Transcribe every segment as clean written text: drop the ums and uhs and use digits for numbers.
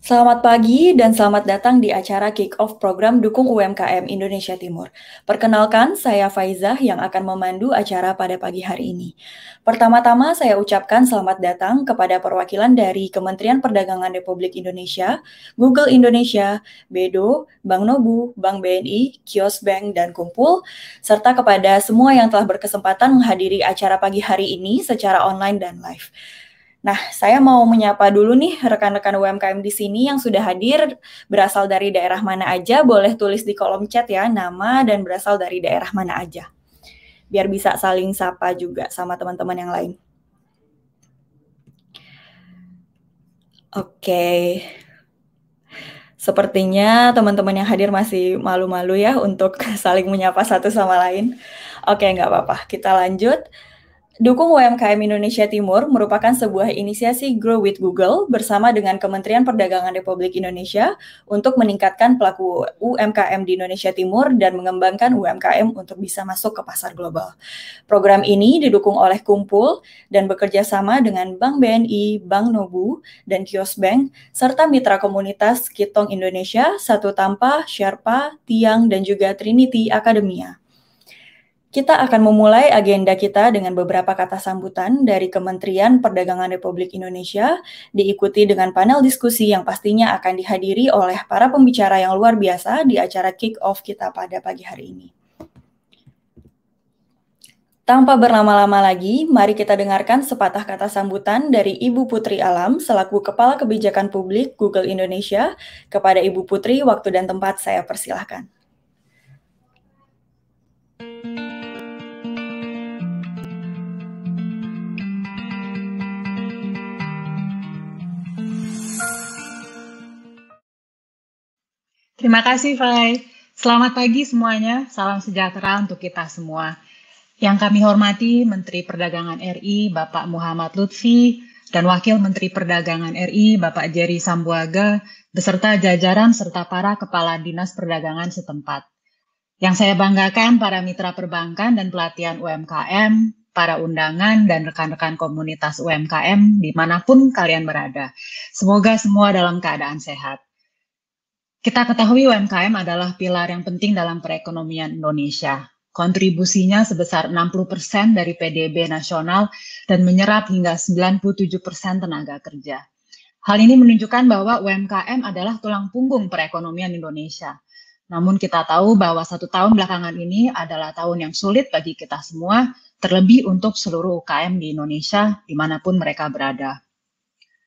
Selamat pagi dan selamat datang di acara Kick-Off Program Dukung UMKM Indonesia Timur. Perkenalkan, saya Faizah yang akan memandu acara pada pagi hari ini. Pertama-tama saya ucapkan selamat datang kepada perwakilan dari Kementerian Perdagangan Republik Indonesia, Google Indonesia, Bedo, Bank Nobu, Bank BNI, Kios Bank, dan Kumpul, serta kepada semua yang telah berkesempatan menghadiri acara pagi hari ini secara online dan live. Nah, saya mau menyapa dulu nih rekan-rekan UMKM di sini yang sudah hadir, berasal dari daerah mana aja, boleh tulis di kolom chat ya, nama dan berasal dari daerah mana aja. Biar bisa saling sapa juga sama teman-teman yang lain. Oke, sepertinya teman-teman yang hadir masih malu-malu ya untuk saling menyapa satu sama lain. Oke, nggak apa-apa, kita lanjut. Dukung UMKM Indonesia Timur merupakan sebuah inisiasi Grow with Google bersama dengan Kementerian Perdagangan Republik Indonesia untuk meningkatkan pelaku UMKM di Indonesia Timur dan mengembangkan UMKM untuk bisa masuk ke pasar global. Program ini didukung oleh Kumpul dan bekerja sama dengan Bank BNI, Bank Nobu, dan Kios Bank, serta mitra komunitas Kitong Indonesia, Satu Tampa, Sherpa, Tiang, dan juga Trinity Academia. Kita akan memulai agenda kita dengan beberapa kata sambutan dari Kementerian Perdagangan Republik Indonesia, diikuti dengan panel diskusi yang pastinya akan dihadiri oleh para pembicara yang luar biasa di acara kick-off kita pada pagi hari ini. Tanpa berlama-lama lagi, mari kita dengarkan sepatah kata sambutan dari Ibu Putri Alam selaku Kepala Kebijakan Publik Google Indonesia. Kepada Ibu Putri, waktu dan tempat saya persilahkan. Terima kasih, Fai. Selamat pagi semuanya. Salam sejahtera untuk kita semua. Yang kami hormati Menteri Perdagangan RI, Bapak Muhammad Lutfi, dan Wakil Menteri Perdagangan RI, Bapak Jerry Sambuaga, beserta jajaran serta para Kepala Dinas Perdagangan setempat. Yang saya banggakan para mitra perbankan dan pelatihan UMKM, para undangan dan rekan-rekan komunitas UMKM dimanapun kalian berada. Semoga semua dalam keadaan sehat. Kita ketahui UMKM adalah pilar yang penting dalam perekonomian Indonesia. Kontribusinya sebesar 60% dari PDB nasional dan menyerap hingga 97% tenaga kerja. Hal ini menunjukkan bahwa UMKM adalah tulang punggung perekonomian Indonesia. Namun kita tahu bahwa 1 tahun belakangan ini adalah tahun yang sulit bagi kita semua, terlebih untuk seluruh UKM di Indonesia dimanapun mereka berada.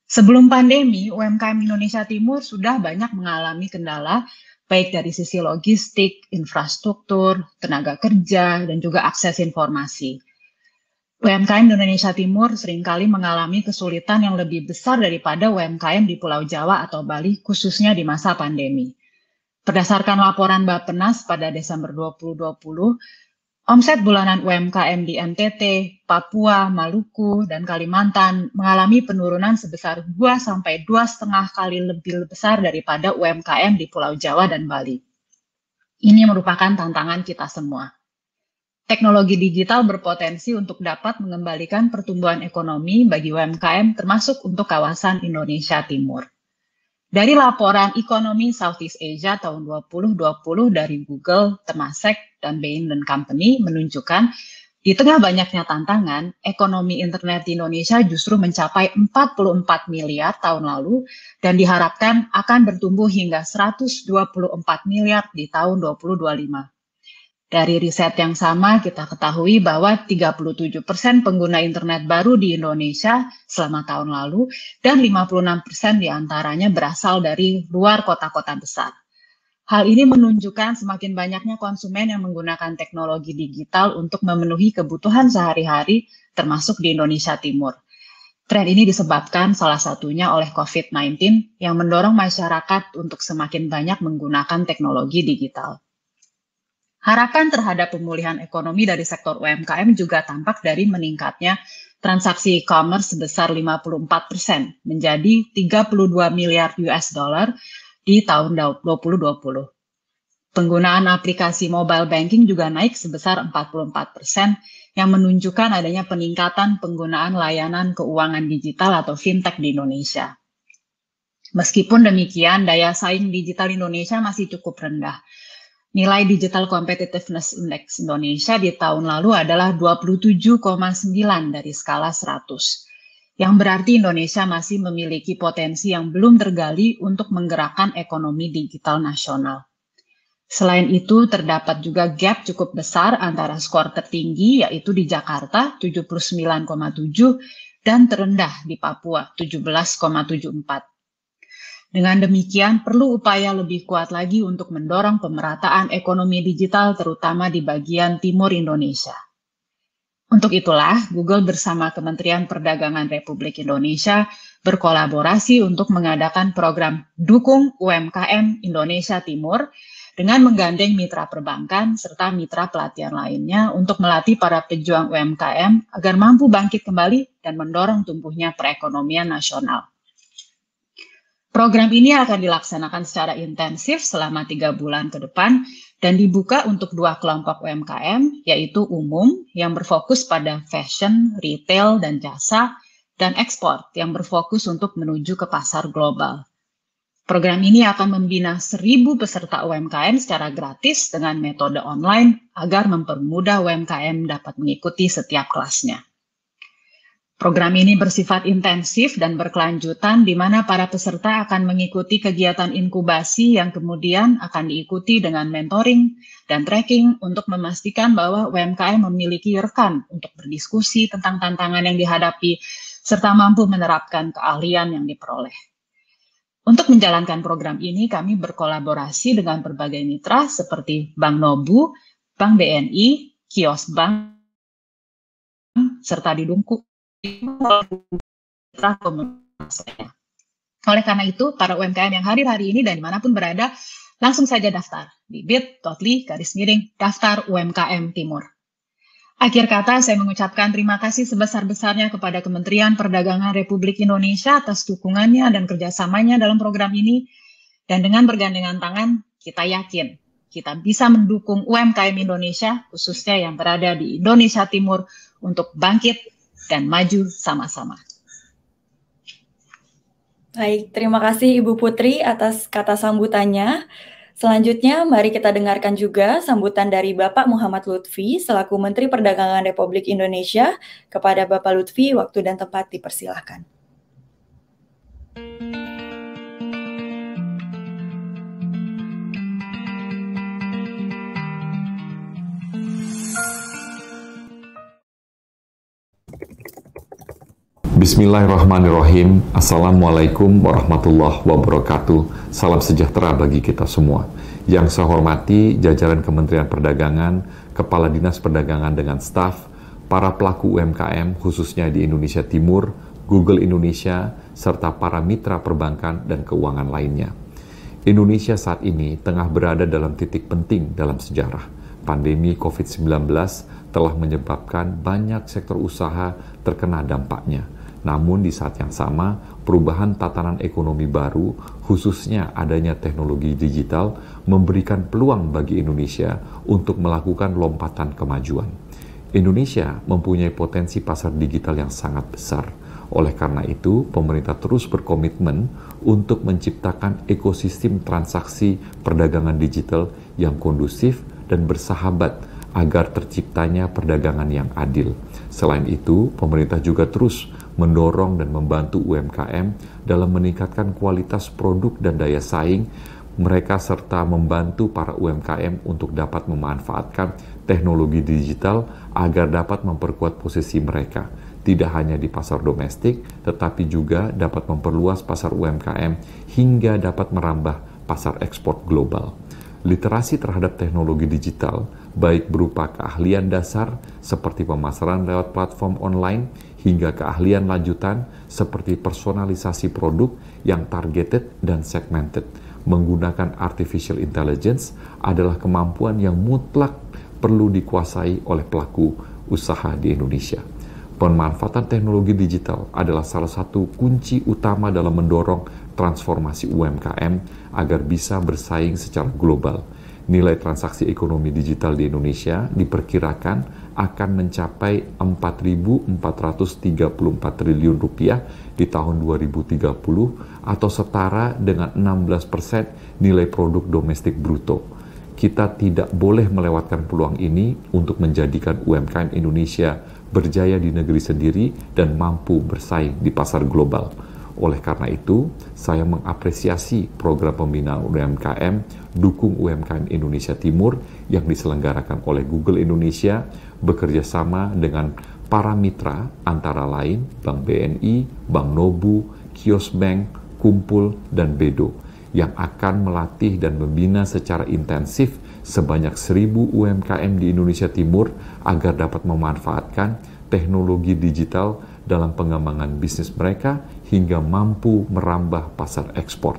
Sebelum pandemi, UMKM Indonesia Timur sudah banyak mengalami kendala, baik dari sisi logistik, infrastruktur, tenaga kerja, dan juga akses informasi. UMKM Indonesia Timur seringkali mengalami kesulitan yang lebih besar daripada UMKM di Pulau Jawa atau Bali, khususnya di masa pandemi. Berdasarkan laporan Bappenas pada Desember 2020, omset bulanan UMKM di NTT, Papua, Maluku, dan Kalimantan mengalami penurunan sebesar 2-2,5 kali lebih besar daripada UMKM di Pulau Jawa dan Bali. Ini merupakan tantangan kita semua. Teknologi digital berpotensi untuk dapat mengembalikan pertumbuhan ekonomi bagi UMKM termasuk untuk kawasan Indonesia Timur. Dari laporan Ekonomi Southeast Asia tahun 2020 dari Google, Temasek, dan Bain & Company menunjukkan di tengah banyaknya tantangan, ekonomi internet di Indonesia justru mencapai 44 miliar tahun lalu dan diharapkan akan bertumbuh hingga 124 miliar di tahun 2025. Dari riset yang sama, kita ketahui bahwa 37% pengguna internet baru di Indonesia selama tahun lalu, dan 56% diantaranya berasal dari luar kota-kota besar. Hal ini menunjukkan semakin banyaknya konsumen yang menggunakan teknologi digital untuk memenuhi kebutuhan sehari-hari, termasuk di Indonesia Timur. Tren ini disebabkan salah satunya oleh COVID-19 yang mendorong masyarakat untuk semakin banyak menggunakan teknologi digital. Harapan terhadap pemulihan ekonomi dari sektor UMKM juga tampak dari meningkatnya transaksi e-commerce sebesar 54% menjadi 32 miliar US dollar di tahun 2020. Penggunaan aplikasi mobile banking juga naik sebesar 44% yang menunjukkan adanya peningkatan penggunaan layanan keuangan digital atau fintech di Indonesia. Meskipun demikian, daya saing digital Indonesia masih cukup rendah. Nilai Digital Competitiveness Index Indonesia di tahun lalu adalah 27,9 dari skala 100. Yang berarti Indonesia masih memiliki potensi yang belum tergali untuk menggerakkan ekonomi digital nasional. Selain itu, terdapat juga gap cukup besar antara skor tertinggi, yaitu di Jakarta 79,7 dan terendah di Papua 17,74. Dengan demikian, perlu upaya lebih kuat lagi untuk mendorong pemerataan ekonomi digital, terutama di bagian timur Indonesia. Untuk itulah, Google bersama Kementerian Perdagangan Republik Indonesia berkolaborasi untuk mengadakan program Dukung UMKM Indonesia Timur dengan menggandeng mitra perbankan serta mitra pelatihan lainnya untuk melatih para pejuang UMKM agar mampu bangkit kembali dan mendorong tumbuhnya perekonomian nasional. Program ini akan dilaksanakan secara intensif selama 3 bulan ke depan dan dibuka untuk 2 kelompok UMKM, yaitu umum yang berfokus pada fashion, retail, dan jasa, dan ekspor yang berfokus untuk menuju ke pasar global. Program ini akan membina 1.000 peserta UMKM secara gratis dengan metode online agar mempermudah UMKM dapat mengikuti setiap kelasnya. Program ini bersifat intensif dan berkelanjutan di mana para peserta akan mengikuti kegiatan inkubasi yang kemudian akan diikuti dengan mentoring dan tracking untuk memastikan bahwa UMKM memiliki rekan untuk berdiskusi tentang tantangan yang dihadapi serta mampu menerapkan keahlian yang diperoleh. Untuk menjalankan program ini, kami berkolaborasi dengan berbagai mitra seperti Bank Nobu, Bank BNI, Kios Bank, serta didukung oleh karena itu, para UMKM yang hadir hari ini dan dimanapun berada, langsung saja daftar di bit.ly/daftar UMKM Timur. Akhir kata, saya mengucapkan terima kasih sebesar-besarnya kepada Kementerian Perdagangan Republik Indonesia atas dukungannya dan kerjasamanya dalam program ini. Dan dengan bergandengan tangan, kita yakin kita bisa mendukung UMKM Indonesia, khususnya yang berada di Indonesia Timur, untuk bangkit dan maju sama-sama. Baik, terima kasih Ibu Putri atas kata sambutannya. Selanjutnya, mari kita dengarkan juga sambutan dari Bapak Muhammad Lutfi selaku Menteri Perdagangan Republik Indonesia. Kepada Bapak Lutfi, waktu dan tempat dipersilahkan. Bismillahirrahmanirrahim. Assalamualaikum warahmatullahi wabarakatuh. Salam sejahtera bagi kita semua. Yang saya hormati jajaran Kementerian Perdagangan, Kepala Dinas Perdagangan dengan staf, para pelaku UMKM khususnya di Indonesia Timur, Google Indonesia, serta para mitra perbankan dan keuangan lainnya. Indonesia saat ini tengah berada dalam titik penting dalam sejarah. Pandemi COVID-19 telah menyebabkan banyak sektor usaha terkena dampaknya. Namun di saat yang sama, perubahan tatanan ekonomi baru, khususnya adanya teknologi digital, memberikan peluang bagi Indonesia untuk melakukan lompatan kemajuan. Indonesia mempunyai potensi pasar digital yang sangat besar. Oleh karena itu, pemerintah terus berkomitmen untuk menciptakan ekosistem transaksi perdagangan digital yang kondusif dan bersahabat agar terciptanya perdagangan yang adil. Selain itu, pemerintah juga terus mendorong dan membantu UMKM dalam meningkatkan kualitas produk dan daya saing mereka serta membantu para UMKM untuk dapat memanfaatkan teknologi digital agar dapat memperkuat posisi mereka, tidak hanya di pasar domestik, tetapi juga dapat memperluas pasar UMKM hingga dapat merambah pasar ekspor global. Literasi terhadap teknologi digital, baik berupa keahlian dasar seperti pemasaran lewat platform online, hingga keahlian lanjutan seperti personalisasi produk yang targeted dan segmented, menggunakan artificial intelligence adalah kemampuan yang mutlak perlu dikuasai oleh pelaku usaha di Indonesia. Pemanfaatan teknologi digital adalah salah satu kunci utama dalam mendorong transformasi UMKM agar bisa bersaing secara global. Nilai transaksi ekonomi digital di Indonesia diperkirakan akan mencapai 4.434 triliun rupiah di tahun 2030 atau setara dengan 16% nilai produk domestik bruto. Kita tidak boleh melewatkan peluang ini untuk menjadikan UMKM Indonesia berjaya di negeri sendiri dan mampu bersaing di pasar global. Oleh karena itu, saya mengapresiasi program pembinaan UMKM Dukung UMKM Indonesia Timur yang diselenggarakan oleh Google Indonesia bekerja sama dengan para mitra antara lain Bank BNI, Bank Nobu, Kiosbank, Kumpul, dan Bedo yang akan melatih dan membina secara intensif sebanyak 1.000 UMKM di Indonesia Timur agar dapat memanfaatkan teknologi digital dalam pengembangan bisnis mereka hingga mampu merambah pasar ekspor.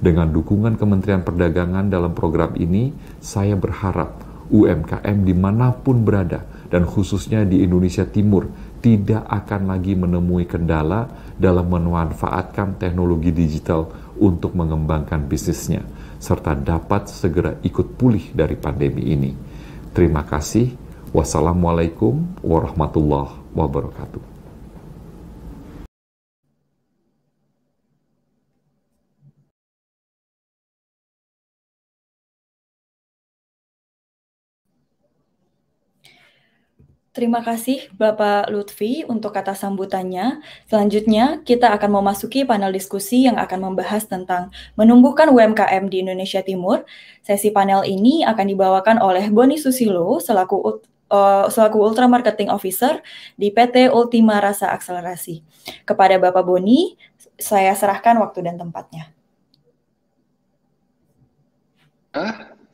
Dengan dukungan Kementerian Perdagangan dalam program ini, saya berharap UMKM dimanapun berada dan khususnya di Indonesia Timur tidak akan lagi menemui kendala dalam memanfaatkan teknologi digital untuk mengembangkan bisnisnya, serta dapat segera ikut pulih dari pandemi ini. Terima kasih. Wassalamualaikum warahmatullahi wabarakatuh. Terima kasih Bapak Lutfi untuk kata sambutannya. Selanjutnya, kita akan memasuki panel diskusi yang akan membahas tentang menumbuhkan UMKM di Indonesia Timur. Sesi panel ini akan dibawakan oleh Boni Susilo selaku Ultra Marketing Officer di PT Ultima Rasa Akselerasi. Kepada Bapak Boni, saya serahkan waktu dan tempatnya.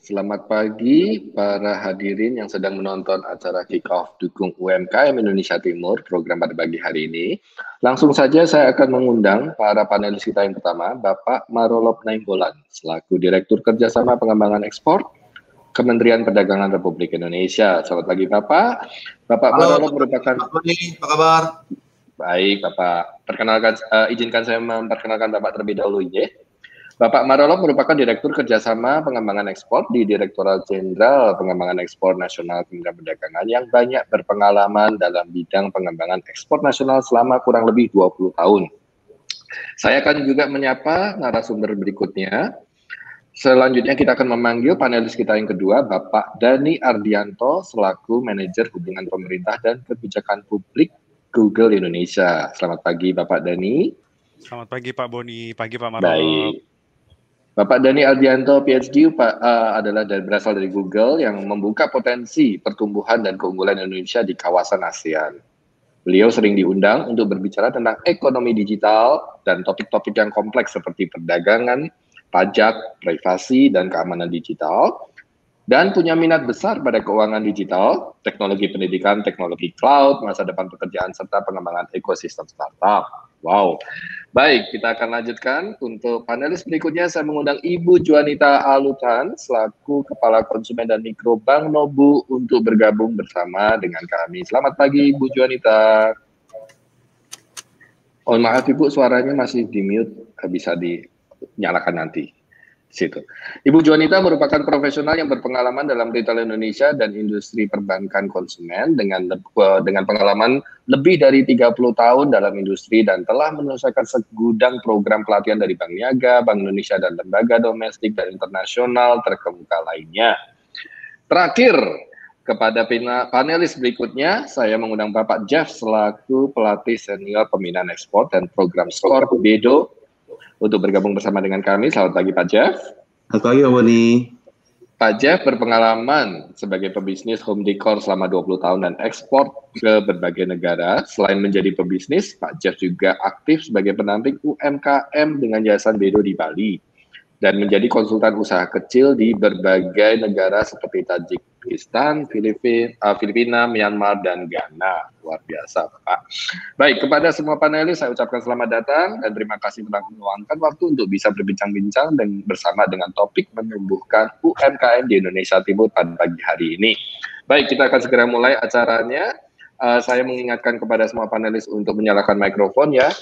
Selamat pagi para hadirin yang sedang menonton acara Kick-Off Dukung UMKM Indonesia Timur, program pada pagi hari ini. Langsung saja saya akan mengundang para panelis kita yang pertama, Bapak Marolop Nainggolan, selaku Direktur Kerjasama Pengembangan Ekspor, Kementerian Perdagangan Republik Indonesia. Selamat pagi Bapak. Bapak Marolop merupakan... Pak Boni, apa kabar? Baik Bapak, izinkan saya memperkenalkan Bapak terlebih dahulu ya. Bapak Marolop merupakan Direktur Kerjasama Pengembangan Ekspor di Direktorat Jenderal Pengembangan Ekspor Nasional Kementerian Perdagangan yang banyak berpengalaman dalam bidang pengembangan ekspor nasional selama kurang lebih 20 tahun. Saya akan juga menyapa narasumber berikutnya. Selanjutnya kita akan memanggil panelis kita yang kedua, Bapak Dhani Ardianto selaku Manajer Hubungan Pemerintah dan Kebijakan Publik Google Indonesia. Selamat pagi Bapak Dhani. Selamat pagi Pak Boni, pagi Pak Marolop. Baik. Bapak Dhani Ardianto PhD adalah berasal dari Google yang membuka potensi pertumbuhan dan keunggulan Indonesia di kawasan ASEAN. Beliau sering diundang untuk berbicara tentang ekonomi digital dan topik-topik yang kompleks seperti perdagangan, pajak, privasi, dan keamanan digital. Dan punya minat besar pada keuangan digital, teknologi pendidikan, teknologi cloud, masa depan pekerjaan, serta pengembangan ekosistem startup. Wow. Baik, kita akan lanjutkan. Untuk panelis berikutnya, saya mengundang Ibu Juanita Alutan, selaku Kepala Konsumen dan Mikro Bank Nobu, untuk bergabung bersama dengan kami. Selamat pagi, Ibu Juanita. Oh, maaf Ibu, suaranya masih di-mute, bisa dinyalakan nanti. Situ. Ibu Juanita merupakan profesional yang berpengalaman dalam retail Indonesia dan industri perbankan konsumen dengan pengalaman lebih dari 30 tahun dalam industri dan telah menyelesaikan segudang program pelatihan dari Bank Niaga, Bank Indonesia, dan lembaga domestik dan internasional terkemuka lainnya. Terakhir, kepada panelis berikutnya, saya mengundang Bapak Jeff selaku pelatih senior pembinaan ekspor dan program skor Bedo untuk bergabung bersama dengan kami. Selamat pagi Pak Jeff. Selamat pagi Pak Boni. Pak Jeff berpengalaman sebagai pebisnis home decor selama 20 tahun dan ekspor ke berbagai negara. Selain menjadi pebisnis, Pak Jeff juga aktif sebagai pendamping UMKM dengan Yayasan Bedo di Bali dan menjadi konsultan usaha kecil di berbagai negara seperti Tajikistan, Filipina, Myanmar, dan Ghana. Luar biasa, Pak. Baik, kepada semua panelis saya ucapkan selamat datang dan terima kasih telah meluangkan waktu untuk bisa berbincang-bincang dan bersama dengan topik menumbuhkan UMKM di Indonesia Timur pada pagi hari ini. Baik, kita akan segera mulai acaranya. Saya mengingatkan kepada semua panelis untuk menyalakan mikrofon ya.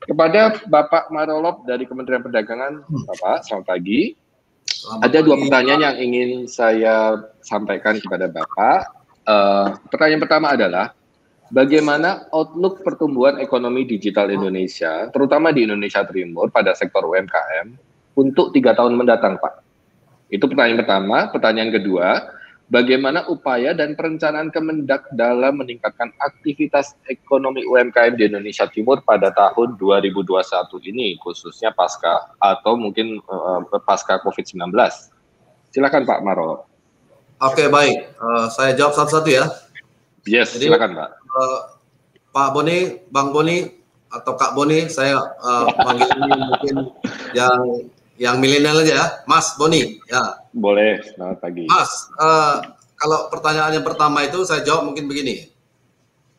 Kepada Bapak Marolop dari Kementerian Perdagangan, Bapak, selamat pagi. Ada dua pertanyaan yang ingin saya sampaikan kepada Bapak. Pertanyaan pertama adalah, bagaimana outlook pertumbuhan ekonomi digital Indonesia, terutama di Indonesia Timur pada sektor UMKM, untuk 3 tahun mendatang, Pak? Itu pertanyaan pertama. Pertanyaan kedua, bagaimana upaya dan perencanaan Kemendak dalam meningkatkan aktivitas ekonomi UMKM di Indonesia Timur pada tahun 2021 ini, khususnya pasca atau mungkin pasca COVID-19? Silakan Pak Maro. Oke, baik. Saya jawab satu-satu ya. Yes, Jadi, silakan Pak. Pak Boni, Bang Boni, atau Kak Boni, saya panggil ini mungkin yang milenial aja ya, Mas Boni. Ya. Boleh, selamat pagi. Mas, kalau pertanyaan yang pertama itu saya jawab mungkin begini.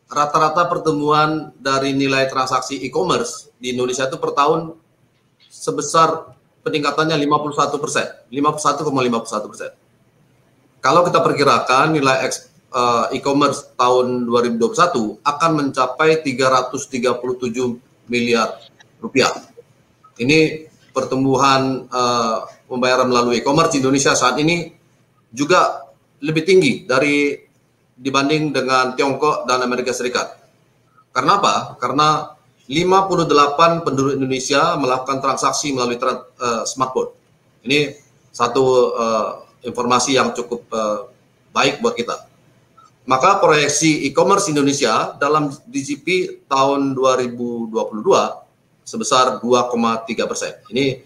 Rata-rata pertumbuhan dari nilai transaksi e-commerce di Indonesia itu per tahun sebesar peningkatannya 51%, 51,51%. Kalau kita perkirakan nilai e-commerce tahun 2021 akan mencapai 337 miliar rupiah. Ini pertumbuhan pembayaran melalui e-commerce di Indonesia saat ini juga lebih tinggi dibanding dengan Tiongkok dan Amerika Serikat. Karena apa? Karena 58 penduduk Indonesia melakukan transaksi melalui smartphone. Ini satu informasi yang cukup baik buat kita. Maka proyeksi e-commerce Indonesia dalam DJP tahun 2022 sebesar 2,3%. Ini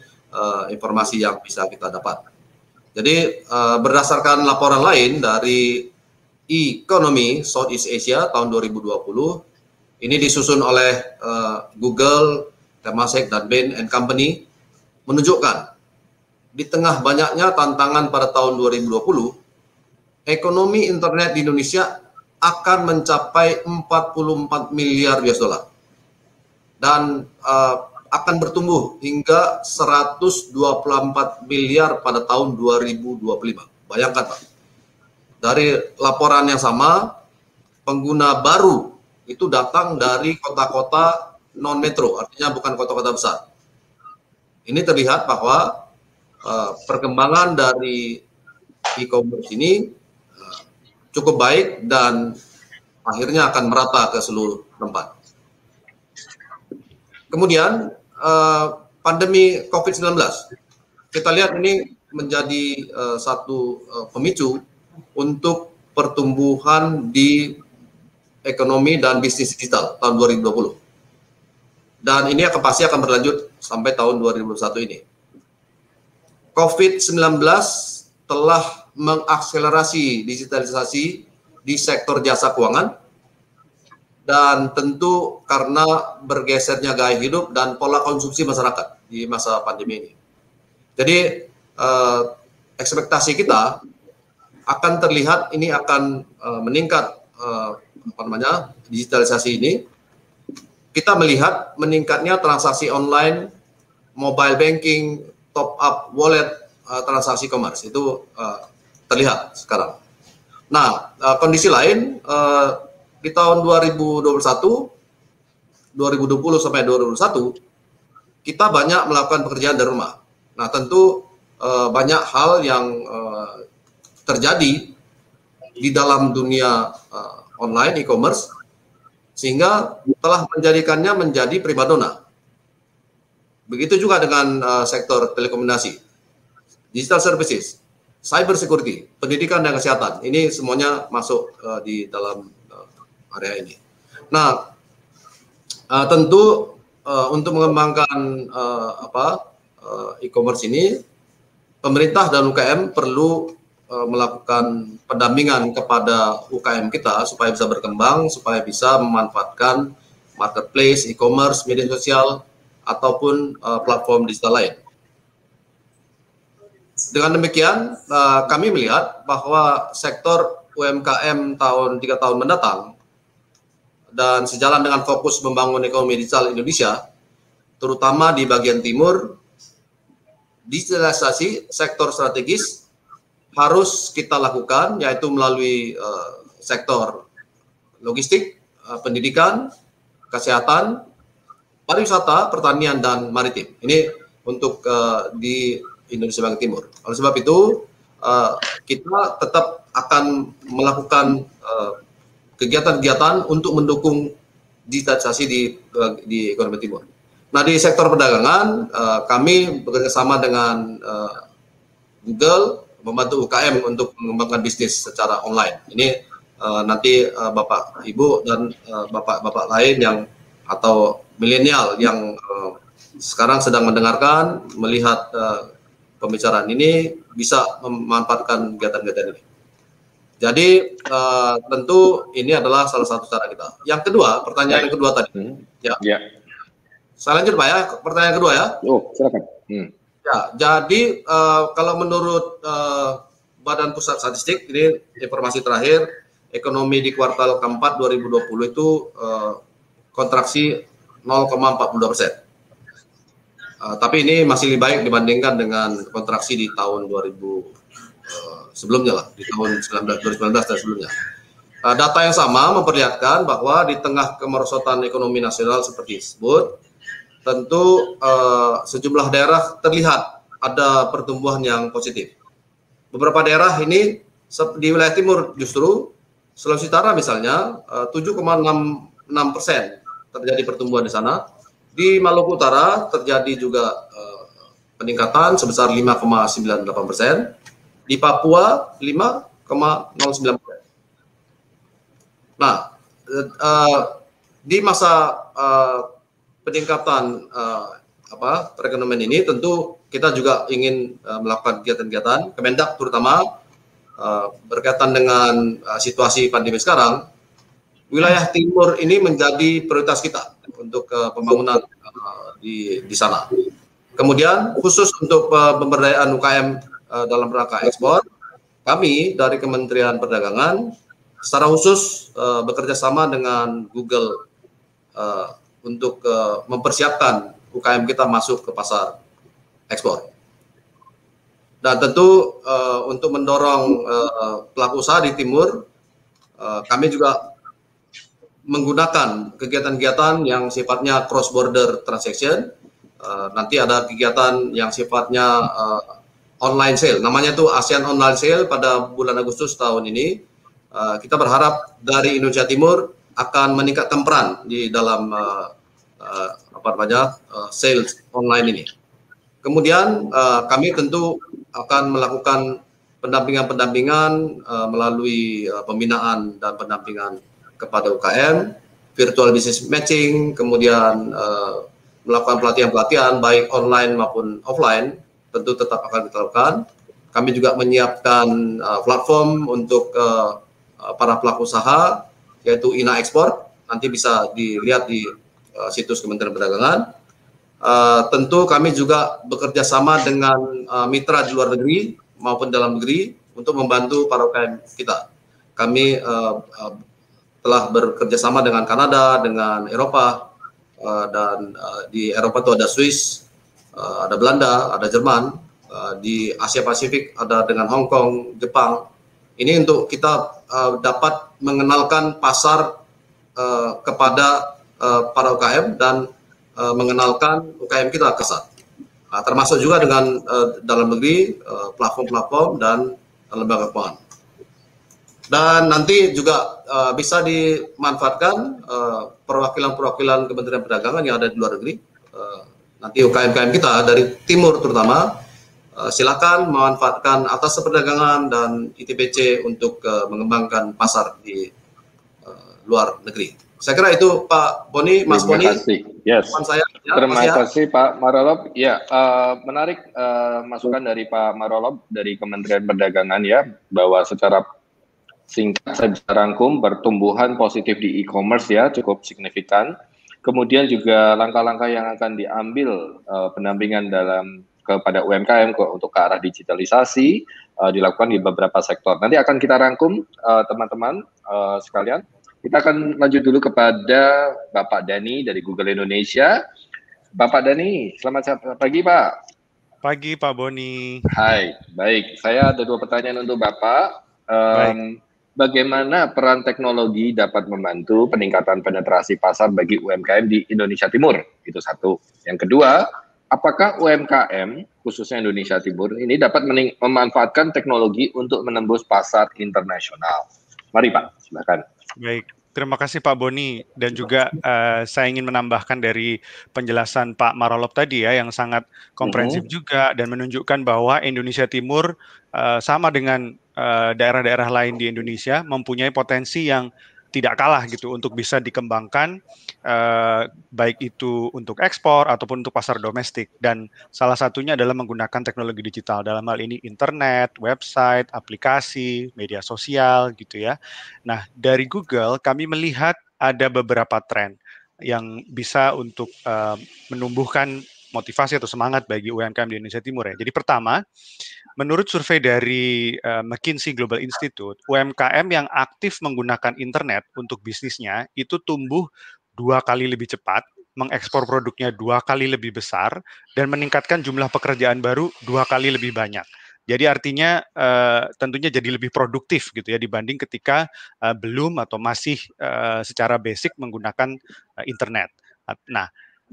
informasi yang bisa kita dapat. Jadi berdasarkan laporan lain dari e-Economy Southeast Asia tahun 2020, ini disusun oleh Google, Temasek, dan Bain & Company, menunjukkan di tengah banyaknya tantangan pada tahun 2020, ekonomi internet di Indonesia akan mencapai 44 miliar US dollar dan akan bertumbuh hingga 124 miliar pada tahun 2025. Bayangkan Pak, dari laporan yang sama, pengguna baru itu datang dari kota-kota non-metro, artinya bukan kota-kota besar. Ini terlihat bahwa perkembangan dari e-commerce ini cukup baik dan akhirnya akan merata ke seluruh tempat. Kemudian pandemi COVID-19, kita lihat ini menjadi satu pemicu untuk pertumbuhan di ekonomi dan bisnis digital tahun 2020. Dan ini pasti akan berlanjut sampai tahun 2021 ini. COVID-19 telah mengakselerasi digitalisasi di sektor jasa keuangan, dan tentu karena bergesernya gaya hidup dan pola konsumsi masyarakat di masa pandemi ini. Jadi ekspektasi kita akan terlihat ini akan meningkat digitalisasi ini. Kita melihat meningkatnya transaksi online, mobile banking, top up wallet, transaksi commerce itu terlihat sekarang. Nah, kondisi lain di tahun 2020 sampai 2021 kita banyak melakukan pekerjaan dari rumah. Nah, tentu banyak hal yang terjadi di dalam dunia online e-commerce sehingga telah menjadikannya menjadi primadona. Begitu juga dengan sektor telekomunikasi, digital services, cyber security, pendidikan dan kesehatan. Ini semuanya masuk di dalam area ini. Nah, tentu untuk mengembangkan e-commerce ini, pemerintah dan UKM perlu melakukan pendampingan kepada UKM kita supaya bisa berkembang, supaya bisa memanfaatkan marketplace, e-commerce, media sosial, ataupun platform digital lain. Dengan demikian, kami melihat bahwa sektor UMKM 3 tahun mendatang dan sejalan dengan fokus membangun ekonomi digital Indonesia, terutama di bagian timur, digitalisasi sektor strategis harus kita lakukan, yaitu melalui sektor logistik, pendidikan, kesehatan, pariwisata, pertanian, dan maritim. Ini untuk di Indonesia bagian timur. Oleh sebab itu, kita tetap akan melakukan kegiatan-kegiatan untuk mendukung digitalisasi di ekonomi timur. Nah, di sektor perdagangan, kami bekerjasama dengan Google membantu UKM untuk mengembangkan bisnis secara online. Ini nanti Bapak Ibu dan Bapak-bapak lain yang atau milenial yang sekarang sedang mendengarkan, melihat pembicaraan ini bisa memanfaatkan kegiatan-kegiatan ini. Jadi tentu ini adalah salah satu cara kita. Yang kedua, pertanyaan yang kedua tadi. Ya. Saya lanjut Pak ya, pertanyaan kedua ya. Oh, silakan. Ya, jadi kalau menurut Badan Pusat Statistik, ini informasi terakhir, ekonomi di kuartal keempat 2020 itu kontraksi 0,42%. Tapi ini masih lebih baik dibandingkan dengan kontraksi di tahun 2000 sebelumnya lah, di tahun 2019 dan sebelumnya. Data yang sama memperlihatkan bahwa di tengah kemerosotan ekonomi nasional seperti tersebut, tentu sejumlah daerah terlihat ada pertumbuhan yang positif. Beberapa daerah ini di wilayah timur justru, Sulawesi Utara misalnya 7,66% terjadi pertumbuhan di sana. Di Maluku Utara terjadi juga peningkatan sebesar 5,98%. Di Papua 5,09%. Nah, di masa peningkatan perekonomian ini tentu kita juga ingin melakukan kegiatan-kegiatan Kemendak terutama berkaitan dengan situasi pandemi sekarang. Wilayah timur ini menjadi prioritas kita untuk pembangunan di sana. Kemudian khusus untuk pemberdayaan UKM dalam rangka ekspor, kami dari Kementerian Perdagangan secara khusus bekerja sama dengan Google untuk mempersiapkan UKM kita masuk ke pasar ekspor. Dan tentu untuk mendorong pelaku usaha di timur, kami juga menggunakan kegiatan-kegiatan yang sifatnya cross border transaction. Nanti ada kegiatan yang sifatnya online sale, namanya itu ASEAN Online Sale pada bulan Agustus tahun ini. Kita berharap dari Indonesia Timur akan meningkatkan peran di dalam sales online ini. Kemudian kami tentu akan melakukan pendampingan melalui pembinaan dan pendampingan kepada UKM, virtual business matching, kemudian melakukan pelatihan-pelatihan baik online maupun offline, tentu tetap akan kita lakukan. Kami juga menyiapkan platform untuk para pelaku usaha, yaitu INA Ekspor, nanti bisa dilihat di situs Kementerian Perdagangan. Tentu kami juga bekerja sama dengan mitra di luar negeri maupun dalam negeri untuk membantu para UKM kita. Kami telah bekerja sama dengan Kanada, dengan Eropa, dan di Eropa itu ada Swiss, ada Belanda, ada Jerman, di Asia Pasifik ada dengan Hong Kong, Jepang. Ini untuk kita dapat mengenalkan pasar kepada para UKM dan mengenalkan UKM kita ke pasar. Termasuk juga dengan dalam negeri, platform-platform dan lembaga keuangan. Dan nanti juga bisa dimanfaatkan perwakilan-perwakilan Kementerian Perdagangan yang ada di luar negeri. Nanti UKM-UKM kita dari timur terutama, silakan memanfaatkan atas perdagangan dan ITBC untuk mengembangkan pasar di luar negeri. Saya kira itu Pak Boni, Mas Boni. Terima kasih. Yes. Terima kasih Pak Marolob. Ya, menarik masukan dari Pak Marolob dari Kementerian Perdagangan ya, bahwa secara singkat saja rangkum, pertumbuhan positif di e-commerce ya cukup signifikan. Kemudian juga langkah-langkah yang akan diambil pendampingan kepada UMKM untuk ke arah digitalisasi dilakukan di beberapa sektor. Nanti akan kita rangkum teman-teman sekalian. Kita akan lanjut dulu kepada Bapak Dani dari Google Indonesia. Bapak Dani, selamat pagi Pak. Pagi Pak Boni. Hai, baik. Saya ada 2 pertanyaan untuk Bapak. Bagaimana peran teknologi dapat membantu peningkatan penetrasi pasar bagi UMKM di Indonesia Timur? Itu satu. Yang kedua, apakah UMKM, khususnya Indonesia Timur, ini dapat memanfaatkan teknologi untuk menembus pasar internasional? Mari Pak, silakan. Baik, terima kasih Pak Boni, dan juga saya ingin menambahkan dari penjelasan Pak Marolop tadi ya, yang sangat komprehensif juga dan menunjukkan bahwa Indonesia Timur sama dengan daerah-daerah lain di Indonesia mempunyai potensi yang tidak kalah gitu untuk bisa dikembangkan, baik itu untuk ekspor ataupun untuk pasar domestik. Dan salah satunya adalah menggunakan teknologi digital, dalam hal ini internet, website, aplikasi, media sosial gitu ya. Nah, dari Google kami melihat ada beberapa tren yang bisa untuk menumbuhkan motivasi atau semangat bagi UMKM di Indonesia Timur ya. Jadi pertama, menurut survei dari McKinsey Global Institute, UMKM yang aktif menggunakan internet untuk bisnisnya itu tumbuh 2 kali lebih cepat, mengekspor produknya 2 kali lebih besar, dan meningkatkan jumlah pekerjaan baru 2 kali lebih banyak. Jadi artinya tentunya jadi lebih produktif gitu ya dibanding ketika belum atau masih secara basic menggunakan internet. Nah,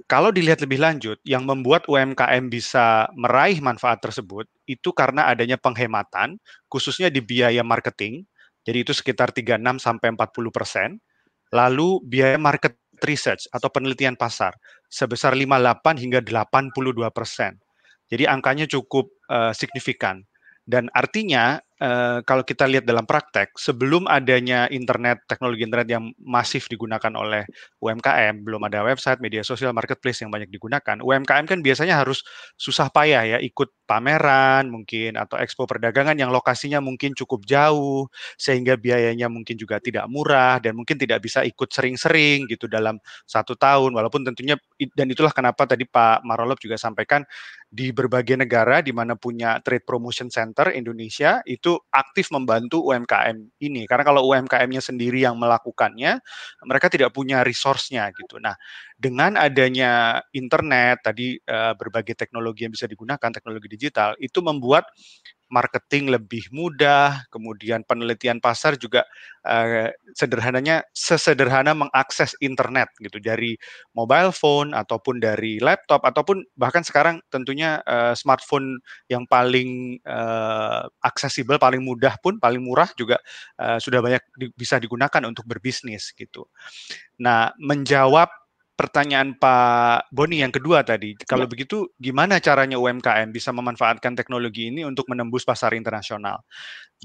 kalau dilihat lebih lanjut, yang membuat UMKM bisa meraih manfaat tersebut itu karena adanya penghematan, khususnya di biaya marketing. Jadi itu sekitar 36-40%. Lalu biaya market research atau penelitian pasar sebesar 58 hingga 82%. Jadi angkanya cukup signifikan. Dan artinya kalau kita lihat dalam praktek, sebelum adanya internet, teknologi internet yang masif digunakan oleh UMKM, belum ada website, media sosial, marketplace yang banyak digunakan, UMKM kan biasanya harus susah payah ya, ikut pameran mungkin, atau expo perdagangan yang lokasinya mungkin cukup jauh, sehingga biayanya mungkin juga tidak murah, dan mungkin tidak bisa ikut sering-sering gitu dalam 1 tahun, walaupun tentunya, dan itulah kenapa tadi Pak Marolop juga sampaikan, di berbagai negara di mana punya Trade Promotion Center Indonesia itu aktif membantu UMKM ini. Karena kalau UMKM-nya sendiri yang melakukannya, mereka tidak punya resource-nya gitu. Nah, dengan adanya internet tadi berbagai teknologi yang bisa digunakan, teknologi digital, itu membuat marketing lebih mudah, kemudian penelitian pasar juga sesederhana mengakses internet gitu dari mobile phone ataupun dari laptop ataupun bahkan sekarang tentunya smartphone yang paling aksesibel, paling mudah pun, paling murah juga sudah banyak bisa digunakan untuk berbisnis gitu. Nah, menjawab pertanyaan Pak Boni yang kedua tadi, kalau begitu gimana caranya UMKM bisa memanfaatkan teknologi ini untuk menembus pasar internasional?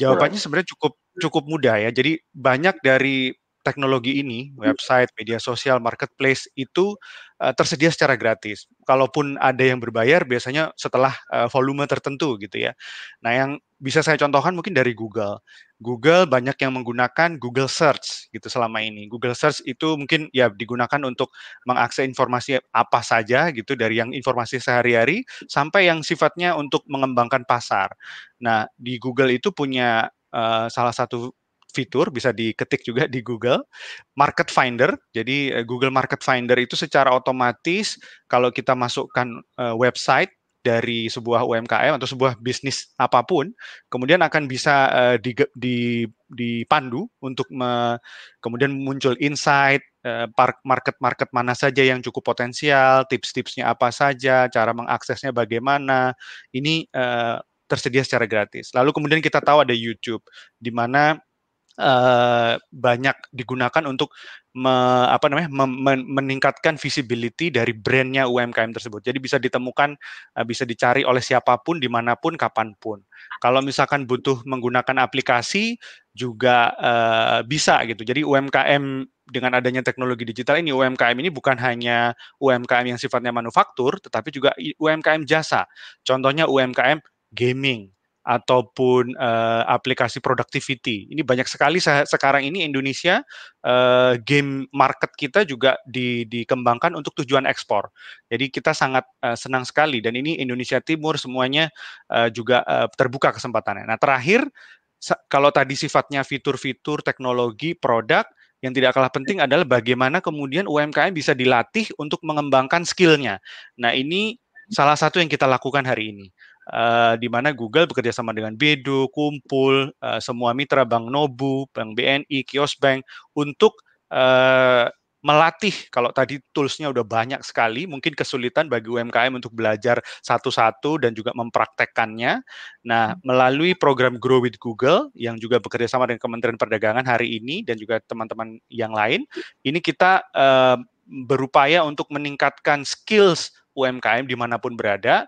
Jawabannya sebenarnya cukup mudah ya. Jadi banyak dari teknologi ini, website, media sosial, marketplace itu tersedia secara gratis. Kalaupun ada yang berbayar, biasanya setelah volume tertentu gitu ya. Nah, yang bisa saya contohkan mungkin dari Google. Google banyak yang menggunakan Google Search gitu selama ini. Google Search itu mungkin ya digunakan untuk mengakses informasi apa saja gitu dari yang informasi sehari-hari sampai yang sifatnya untuk mengembangkan pasar. Nah, di Google itu punya salah satu fitur bisa diketik juga di Google Market Finder. Jadi Google Market Finder itu secara otomatis kalau kita masukkan website dari sebuah UMKM atau sebuah bisnis apapun, kemudian akan bisa dipandu untuk kemudian muncul insight, market-market mana saja yang cukup potensial, tips-tipsnya apa saja, cara mengaksesnya bagaimana. Ini tersedia secara gratis. Lalu kemudian kita tahu ada YouTube, di mana banyak digunakan untuk meningkatkan visibility dari brandnya UMKM tersebut. Jadi bisa ditemukan, bisa dicari oleh siapapun, dimanapun, kapanpun. Kalau misalkan butuh menggunakan aplikasi juga bisa gitu. Jadi UMKM dengan adanya teknologi digital ini, UMKM ini bukan hanya UMKM yang sifatnya manufaktur, tetapi juga UMKM jasa. Contohnya UMKM gaming ataupun aplikasi productivity. Ini banyak sekali sekarang ini Indonesia game market kita juga dikembangkan untuk tujuan ekspor. Jadi kita sangat senang sekali dan ini Indonesia Timur semuanya juga terbuka kesempatannya. Nah, terakhir kalau tadi sifatnya fitur-fitur teknologi produk, yang tidak kalah penting adalah bagaimana kemudian UMKM bisa dilatih untuk mengembangkan skill-nya. Nah, ini salah satu yang kita lakukan hari ini. Di mana Google bekerja sama dengan Bedo, Kumpul, semua mitra Bank Nobu, Bank BNI, Kiosbank untuk melatih, kalau tadi tools-nya udah banyak sekali, mungkin kesulitan bagi UMKM untuk belajar satu-satu dan juga mempraktekkannya. Nah, melalui program Grow with Google, yang juga bekerja sama dengan Kementerian Perdagangan hari ini, dan juga teman-teman yang lain, ini kita berupaya untuk meningkatkan skills UMKM dimanapun berada,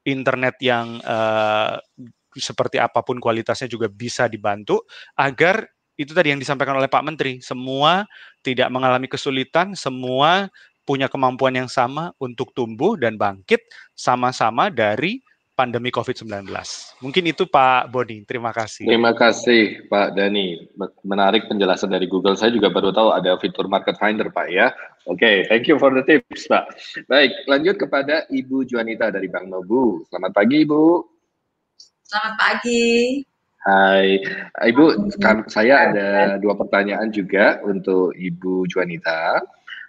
internet yang seperti apapun kualitasnya juga bisa dibantu, agar itu tadi yang disampaikan oleh Pak Menteri, semua tidak mengalami kesulitan, semua punya kemampuan yang sama untuk tumbuh dan bangkit sama-sama dari pandemi COVID-19. Mungkin itu Pak Boni, terima kasih. Terima kasih Pak Dani. Menarik penjelasan dari Google. Saya juga baru tahu ada fitur Market Finder Pak ya. Oke, thank you for the tips Pak. Baik, lanjut kepada Ibu Juanita dari Bank Nobu. Selamat pagi Ibu. Selamat pagi. Hai, Ibu, saya ada 2 pertanyaan juga untuk Ibu Juanita.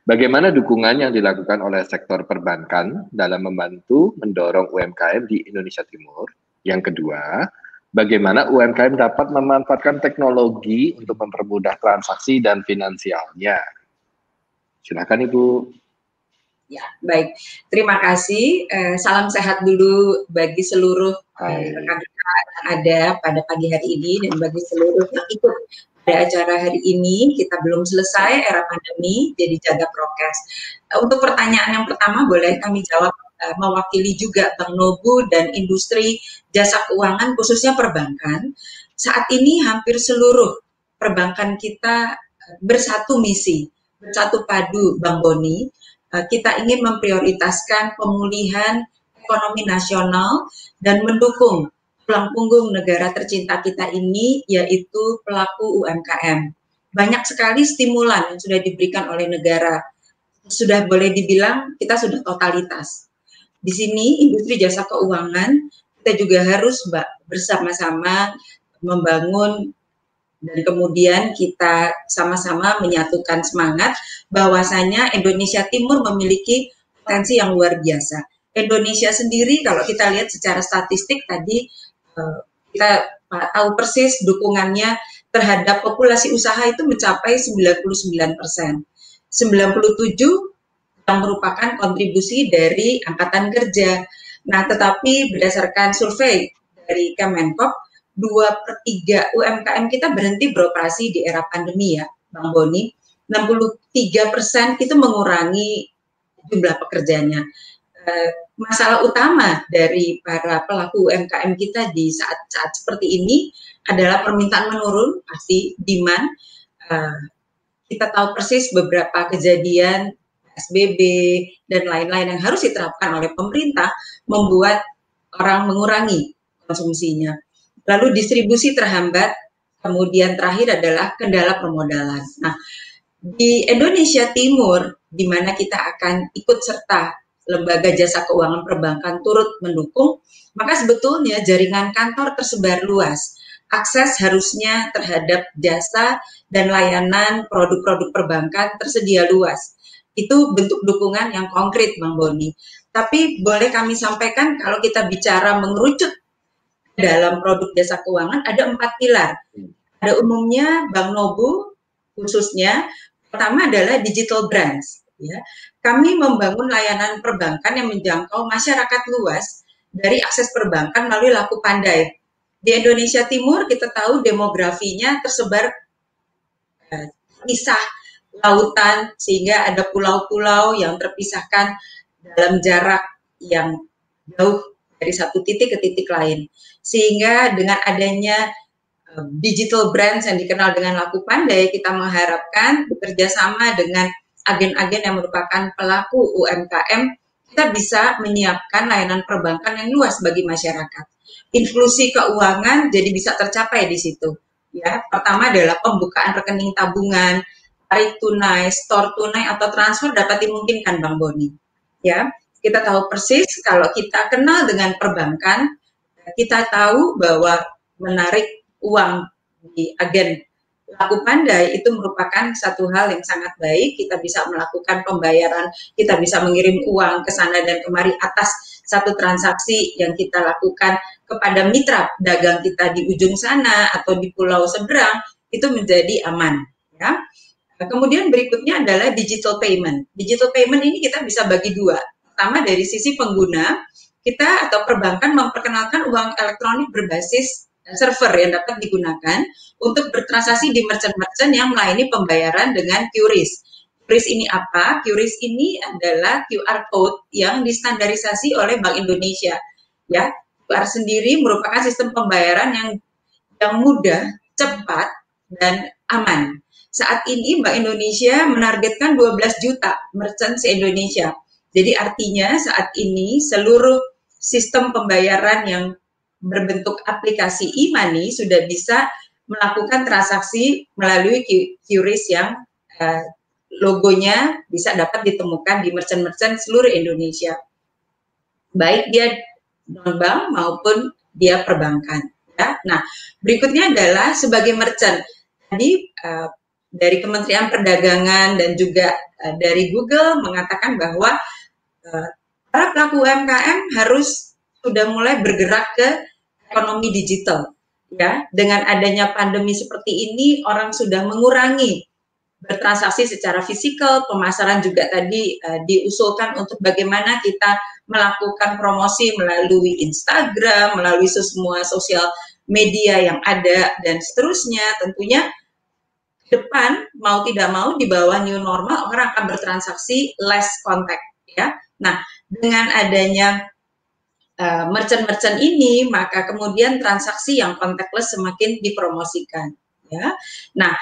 Bagaimana dukungan yang dilakukan oleh sektor perbankan dalam membantu mendorong UMKM di Indonesia Timur? Yang kedua, bagaimana UMKM dapat memanfaatkan teknologi untuk mempermudah transaksi dan finansialnya? Silakan Ibu. Ya, baik. Terima kasih. Salam sehat dulu bagi seluruh rekan-rekan yang ada pada pagi hari ini dan bagi seluruh yang ikut pada acara hari ini. Kita belum selesai era pandemi, jadi jaga prokes. Untuk pertanyaan yang pertama, boleh kami jawab mewakili juga Bank Nobu dan industri jasa keuangan, khususnya perbankan. Saat ini hampir seluruh perbankan kita bersatu misi, bersatu padu, Bang Boni. Kita ingin memprioritaskan pemulihan ekonomi nasional dan mendukung tulang punggung negara tercinta kita ini, yaitu pelaku UMKM. Banyak sekali stimulan yang sudah diberikan oleh negara. Sudah boleh dibilang kita sudah totalitas. Di sini industri jasa keuangan, kita juga harus bersama-sama membangun dan kemudian kita sama-sama menyatukan semangat bahwasanya Indonesia Timur memiliki potensi yang luar biasa. Indonesia sendiri kalau kita lihat secara statistik tadi kita tahu persis dukungannya terhadap populasi usaha itu mencapai 99%. 97 yang merupakan kontribusi dari angkatan kerja. Nah, tetapi berdasarkan survei dari Kemenkop, 2/3 UMKM kita berhenti beroperasi di era pandemi ya, Bang Boni. 63% itu mengurangi jumlah pekerjanya. Masalah utama dari para pelaku UMKM kita di saat-saat seperti ini adalah permintaan menurun, pasti demand. Kita tahu persis beberapa kejadian PSBB dan lain-lain yang harus diterapkan oleh pemerintah membuat orang mengurangi konsumsinya. Lalu distribusi terhambat, kemudian terakhir adalah kendala permodalan. Nah, di Indonesia Timur, di mana kita akan ikut serta lembaga jasa keuangan perbankan turut mendukung, maka sebetulnya jaringan kantor tersebar luas. Akses harusnya terhadap jasa dan layanan produk-produk perbankan tersedia luas. Itu bentuk dukungan yang konkret, Bang Boni. Tapi boleh kami sampaikan kalau kita bicara mengerucut dalam produk jasa keuangan ada 4 pilar. Pada umumnya Bank Nobu khususnya pertama adalah digital branch. Ya. Kami membangun layanan perbankan yang menjangkau masyarakat luas dari akses perbankan melalui Laku Pandai. Di Indonesia Timur kita tahu demografinya tersebar pisah lautan sehingga ada pulau-pulau yang terpisahkan dalam jarak yang jauh dari satu titik ke titik lain. Sehingga dengan adanya digital brands yang dikenal dengan Laku Pandai, kita mengharapkan bekerja sama dengan agen-agen yang merupakan pelaku UMKM, kita bisa menyiapkan layanan perbankan yang luas bagi masyarakat. Inklusi keuangan jadi bisa tercapai di situ. Ya, pertama adalah pembukaan rekening tabungan, tarik tunai, store tunai atau transfer dapat dimungkinkan, Bang Boni. Ya, kita tahu persis kalau kita kenal dengan perbankan, kita tahu bahwa menarik uang di agen Laku Pandai itu merupakan satu hal yang sangat baik. Kita bisa melakukan pembayaran, kita bisa mengirim uang ke sana dan kemari atas satu transaksi yang kita lakukan kepada mitra dagang kita di ujung sana atau di pulau seberang, itu menjadi aman. Ya. Kemudian berikutnya adalah digital payment. Digital payment ini kita bisa bagi dua. Pertama dari sisi pengguna, kita atau perbankan memperkenalkan uang elektronik berbasis server yang dapat digunakan untuk bertransaksi di merchant-merchant yang melayani pembayaran dengan QRIS. QRIS ini apa? QRIS ini adalah QR code yang distandarisasi oleh Bank Indonesia. Ya, QR sendiri merupakan sistem pembayaran yang mudah, cepat, dan aman. Saat ini Bank Indonesia menargetkan 12 juta merchant se-Indonesia. Jadi artinya saat ini seluruh sistem pembayaran yang berbentuk aplikasi e-money sudah bisa melakukan transaksi melalui QRIS yang logonya bisa dapat ditemukan di merchant-merchant seluruh Indonesia. Baik dia non-bank maupun dia perbankan. Ya. Nah, berikutnya adalah sebagai merchant. Tadi dari Kementerian Perdagangan dan juga dari Google mengatakan bahwa para pelaku UMKM harus sudah mulai bergerak ke ekonomi digital. Ya, dengan adanya pandemi seperti ini, orang sudah mengurangi bertransaksi secara fisikal, pemasaran juga tadi diusulkan untuk bagaimana kita melakukan promosi melalui Instagram, melalui semua sosial media yang ada, dan seterusnya. Tentunya depan mau tidak mau di bawah new normal orang akan bertransaksi less contact ya. Nah, dengan adanya merchant-merchant ini maka kemudian transaksi yang contactless semakin dipromosikan ya. Nah,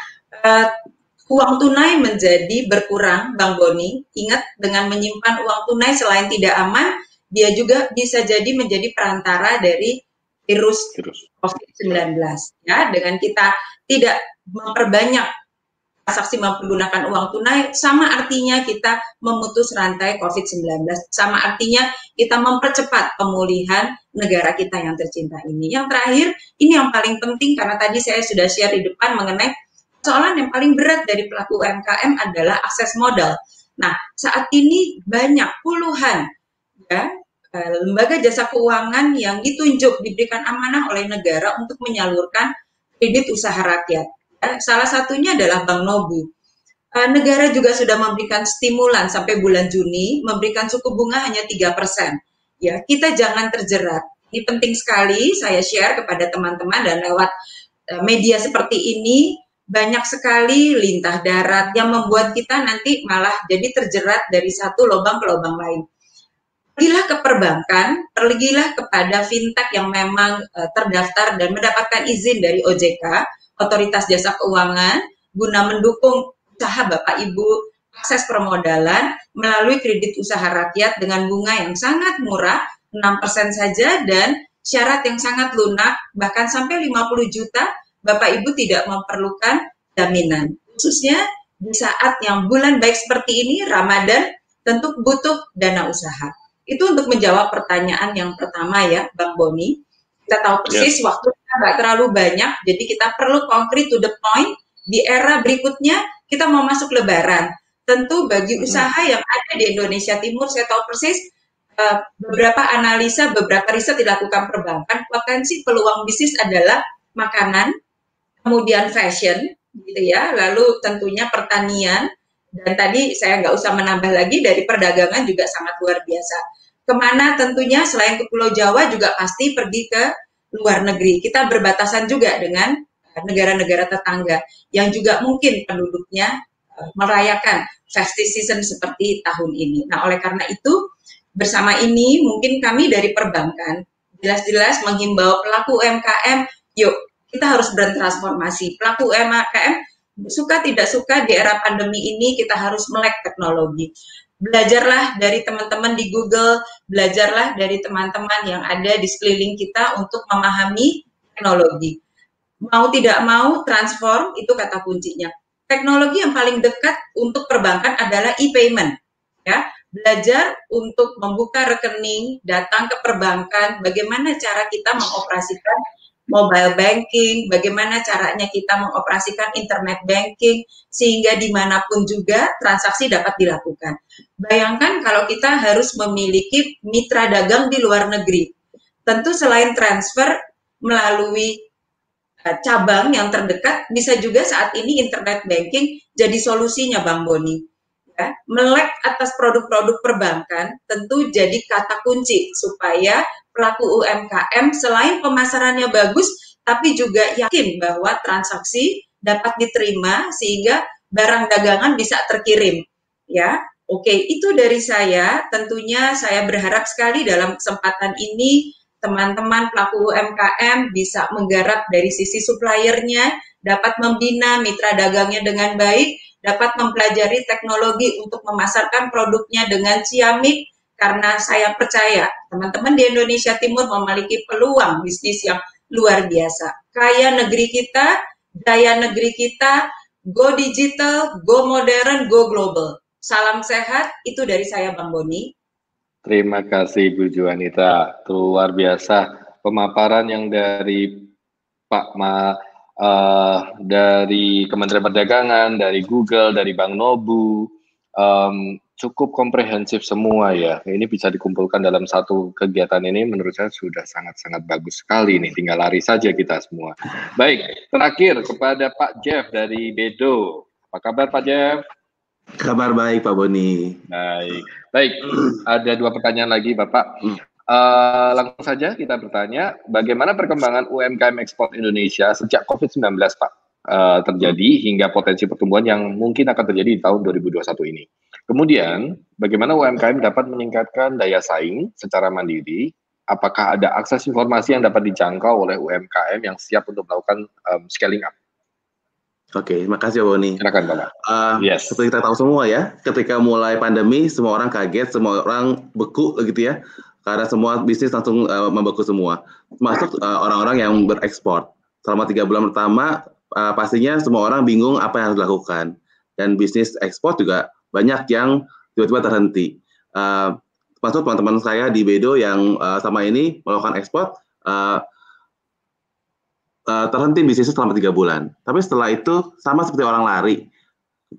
uang tunai menjadi berkurang, Bang Boni. Ingat, dengan menyimpan uang tunai selain tidak aman, dia juga bisa jadi menjadi perantara dari virus COVID-19 ya. Dengan kita tidak memperbanyak transaksi menggunakan uang tunai, sama artinya kita memutus rantai COVID-19, sama artinya kita mempercepat pemulihan negara kita yang tercinta ini. Yang terakhir, ini yang paling penting karena tadi saya sudah share di depan mengenai persoalan yang paling berat dari pelaku UMKM adalah akses modal. Nah, saat ini banyak puluhan ya lembaga jasa keuangan yang ditunjuk diberikan amanah oleh negara untuk menyalurkan kredit usaha rakyat. Salah satunya adalah Bank Nobu. Negara juga sudah memberikan stimulan sampai bulan Juni, memberikan suku bunga hanya 3%. Ya, kita jangan terjerat. Ini penting sekali saya share kepada teman-teman dan lewat media seperti ini, banyak sekali lintah darat yang membuat kita nanti malah jadi terjerat dari satu lubang ke lubang lain. Pergilah ke perbankan, pergilah kepada fintech yang memang terdaftar dan mendapatkan izin dari OJK, Otoritas Jasa Keuangan, guna mendukung usaha Bapak Ibu akses permodalan melalui kredit usaha rakyat dengan bunga yang sangat murah, 6% saja, dan syarat yang sangat lunak, bahkan sampai 50 juta, Bapak Ibu tidak memerlukan jaminan. Khususnya di saat yang bulan baik seperti ini, Ramadan, tentu butuh dana usaha. Itu untuk menjawab pertanyaan yang pertama ya, Bang Boni. Kita tahu persis waktu kita nggak terlalu banyak, jadi kita perlu konkret to the point. Di era berikutnya kita mau masuk Lebaran. Tentu bagi usaha yang ada di Indonesia Timur, saya tahu persis beberapa analisa, beberapa riset dilakukan perbankan, potensi peluang bisnis adalah makanan, kemudian fashion, gitu ya, lalu tentunya pertanian, dan tadi saya nggak usah menambah lagi dari perdagangan juga sangat luar biasa. Kemana tentunya selain ke Pulau Jawa juga pasti pergi ke luar negeri. Kita berbatasan juga dengan negara-negara tetangga yang juga mungkin penduduknya merayakan festive season seperti tahun ini. Nah, oleh karena itu bersama ini mungkin kami dari perbankan jelas-jelas menghimbau pelaku UMKM, yuk kita harus bertransformasi. Pelaku UMKM suka tidak suka di era pandemi ini kita harus melek teknologi. Belajarlah dari teman-teman di Google, belajarlah dari teman-teman yang ada di sekeliling kita untuk memahami teknologi. Mau tidak mau transform, itu kata kuncinya. Teknologi yang paling dekat untuk perbankan adalah e-payment. Ya, belajar untuk membuka rekening, datang ke perbankan, bagaimana cara kita mengoperasikan mobile banking, bagaimana caranya kita mengoperasikan internet banking, sehingga dimanapun juga transaksi dapat dilakukan. Bayangkan kalau kita harus memiliki mitra dagang di luar negeri. Tentu selain transfer melalui cabang yang terdekat, bisa juga saat ini internet banking jadi solusinya, Bang Boni. Ya, melek atas produk-produk perbankan tentu jadi kata kunci supaya pelaku UMKM selain pemasarannya bagus, tapi juga yakin bahwa transaksi dapat diterima sehingga barang dagangan bisa terkirim. Ya, oke, itu dari saya. Tentunya saya berharap sekali dalam kesempatan ini teman-teman pelaku UMKM bisa menggarap dari sisi suppliernya, dapat membina mitra dagangnya dengan baik, dapat mempelajari teknologi untuk memasarkan produknya dengan ciamik, karena saya percaya teman-teman di Indonesia Timur memiliki peluang bisnis yang luar biasa. Kaya negeri kita, daya negeri kita, go digital, go modern, go global. Salam sehat, itu dari saya Bang Boni. Terima kasih Bu Juanita, luar biasa pemaparan yang dari Pak dari Kementerian Perdagangan, dari Google, dari Bank Nobu, cukup komprehensif semua ya. Ini bisa dikumpulkan dalam satu kegiatan ini, menurut saya sudah sangat-sangat bagus sekali nih. Tinggal lari saja kita semua. Baik, terakhir kepada Pak Jeff dari Bedo. Apa kabar Pak Jeff? Kabar baik Pak Boni. Baik. Ada 2 pertanyaan lagi Bapak. Langsung saja kita bertanya, bagaimana perkembangan UMKM ekspor Indonesia sejak COVID-19 Pak terjadi hingga potensi pertumbuhan yang mungkin akan terjadi di tahun 2021 ini. Kemudian, bagaimana UMKM dapat meningkatkan daya saing secara mandiri? Apakah ada akses informasi yang dapat dijangkau oleh UMKM yang siap untuk melakukan scaling up? Oke, terima kasih Pak Boni. Silakan Bapak. Yes. Seperti kita tahu semua ya, ketika mulai pandemi, semua orang kaget, semua orang beku gitu ya, karena semua bisnis langsung membeku semua, termasuk orang-orang yang berekspor. Selama 3 bulan pertama, pastinya semua orang bingung apa yang harus dilakukan, dan bisnis ekspor juga banyak yang tiba-tiba terhenti. Termasuk teman-teman saya di Bedo yang sama ini melakukan ekspor, terhenti bisnisnya selama 3 bulan. Tapi setelah itu sama seperti orang lari,